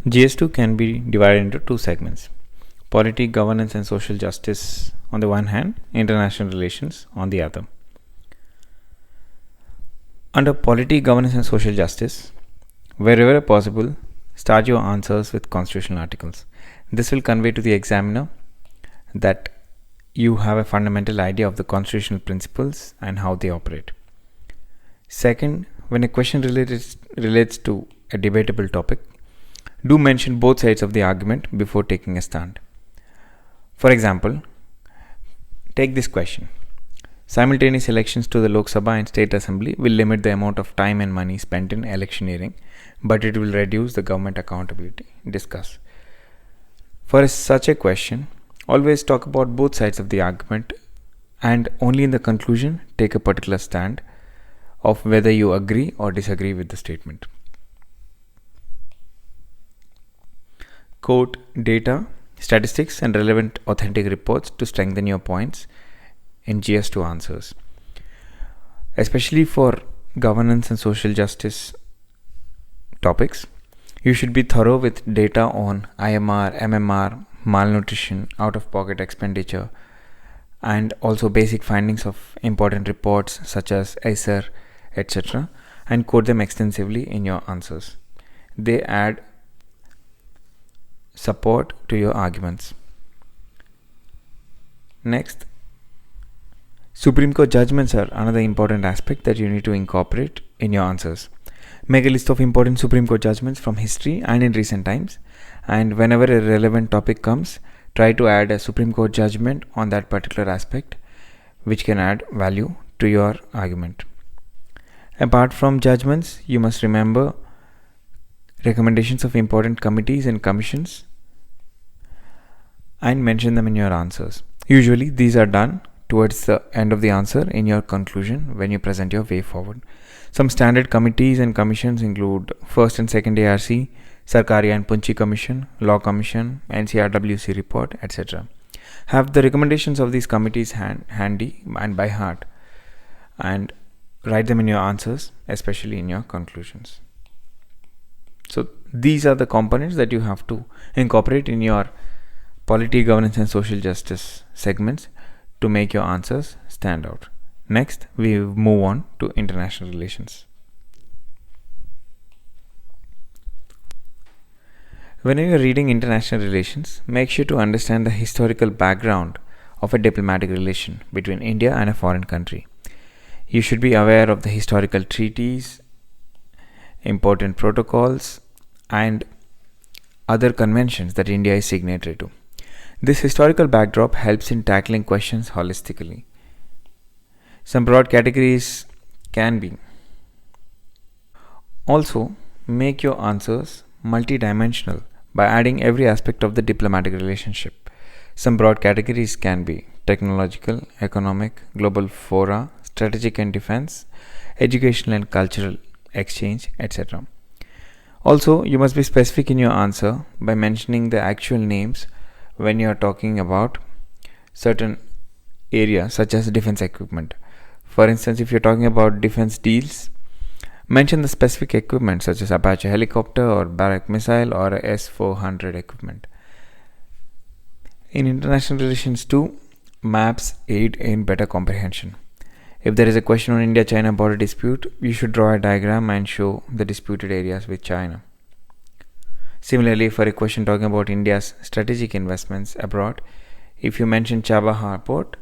GS2 can be divided into two segments: polity, governance, and social justice on the one hand, international relations on the other. Under polity, governance, and social justice, wherever possible, start your answers with constitutional articles. This will convey to the examiner that you have a fundamental idea of the constitutional principles and how they operate. Second, when a question relates to a debatable topic, do mention both sides of the argument before taking a stand. For example, take this question: simultaneous elections to the Lok Sabha and State Assembly will limit the amount of time and money spent in electioneering, but it will reduce the government accountability. Discuss. For such a question, always talk about both sides of the argument and only in the conclusion take a particular stand of whether you agree or disagree with the statement. Quote data, statistics, and relevant authentic reports to strengthen your points in GS2 answers. Especially for governance and social justice topics, you should be thorough with data on IMR, MMR, malnutrition, out-of-pocket expenditure, and also basic findings of important reports such as ICER, etc., and quote them extensively in your answers. They add support to your arguments. Next, Supreme Court judgments are another important aspect that you need to incorporate in your answers. Make a list of important Supreme Court judgments from history and in recent times, and whenever a relevant topic comes, try to add a Supreme Court judgment on that particular aspect, which can add value to your argument. Apart from judgments, you must remember recommendations of important committees and commissions and mention them in your answers. Usually, these are done towards the end of the answer in your conclusion when you present your way forward. Some standard committees and commissions include First and Second ARC, Sarkaria and Punchi Commission, Law Commission, NCRWC report, etc. Have the recommendations of these committees handy and by heart, and write them in your answers, especially in your conclusions. So these are the components that you have to incorporate in your polity, governance, and social justice segments to make your answers stand out. Next, we move on to international relations. Whenever you are reading international relations, make sure to understand the historical background of a diplomatic relation between India and a foreign country. You should be aware of the historical treaties, important protocols, and other conventions that India is signatory to. This historical backdrop helps in tackling questions holistically. Some broad categories can be. Also, make your answers multidimensional by adding every aspect of the diplomatic relationship. Some broad categories can be technological, economic, global fora, strategic and defense, educational and cultural exchange, etc. Also, you must be specific in your answer by mentioning the actual names when you are talking about certain areas such as defense equipment. For instance, if you're talking about defense deals, mention the specific equipment such as Apache helicopter or Barak missile or S-400 equipment. In international relations too, maps aid in better comprehension. If there is a question on India-China border dispute, you should draw a diagram and show the disputed areas with China. Similarly, for a question talking about India's strategic investments abroad, if you mention Chabahar port,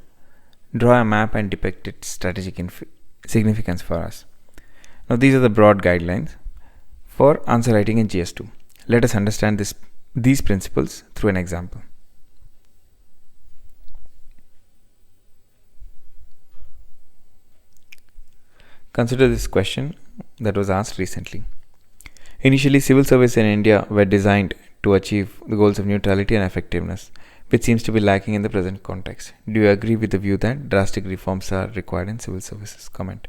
draw a map and depict its strategic significance for us. Now, these are the broad guidelines for answer writing in GS2. Let us understand these principles through an example. Consider this question that was asked recently. Initially, civil service in India were designed to achieve the goals of neutrality and effectiveness, which seems to be lacking in the present context. Do you agree with the view that drastic reforms are required in civil services? Comment.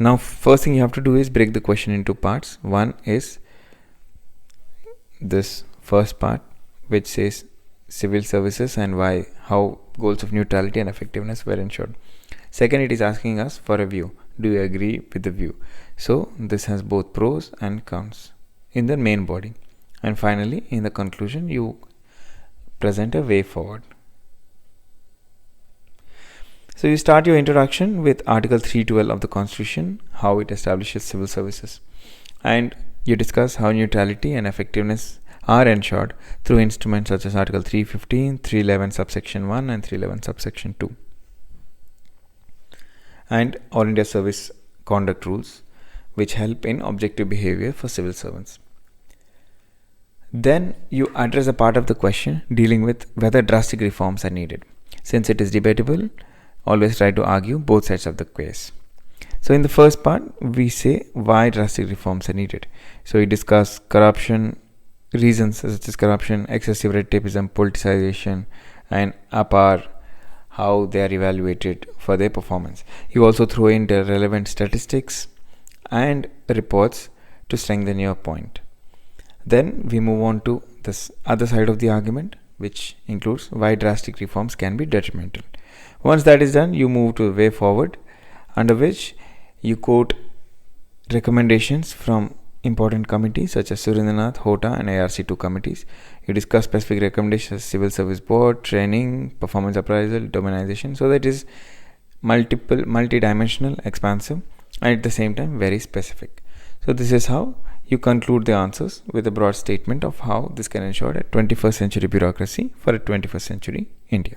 Now, first thing you have to do is break the question into parts. One is this first part, which says civil services and how goals of neutrality and effectiveness were ensured. Second, it is asking us for a view. Do you agree with the view? So, this has both pros and cons in the main body. And finally, in the conclusion, you present a way forward. So you start your introduction with Article 312 of the Constitution, how it establishes civil services. And you discuss how neutrality and effectiveness are ensured through instruments such as Article 315, 311 subsection 1 and 311 subsection 2. And All India Service Conduct Rules, which help in objective behavior for civil servants. Then you address a part of the question dealing with whether drastic reforms are needed. Since it is debatable, always try to argue both sides of the case. So in the first part, we say why drastic reforms are needed. So we discuss corruption, reasons such as corruption, excessive red tapeism, politicization, and APAR, how they are evaluated for their performance. You also throw in the relevant statistics and reports to strengthen your point. Then we move on to this other side of the argument, which includes why drastic reforms can be detrimental. Once that is done, you move to the way forward, under which you quote recommendations from important committees such as Surendranath, HOTA and ARC2 committees. You discuss specific recommendations, civil service board, training, performance appraisal, dominization. So that is multi-dimensional, expansive, and at the same time very specific. So this is how you conclude the answers with a broad statement of how this can ensure a 21st century bureaucracy for a 21st century India.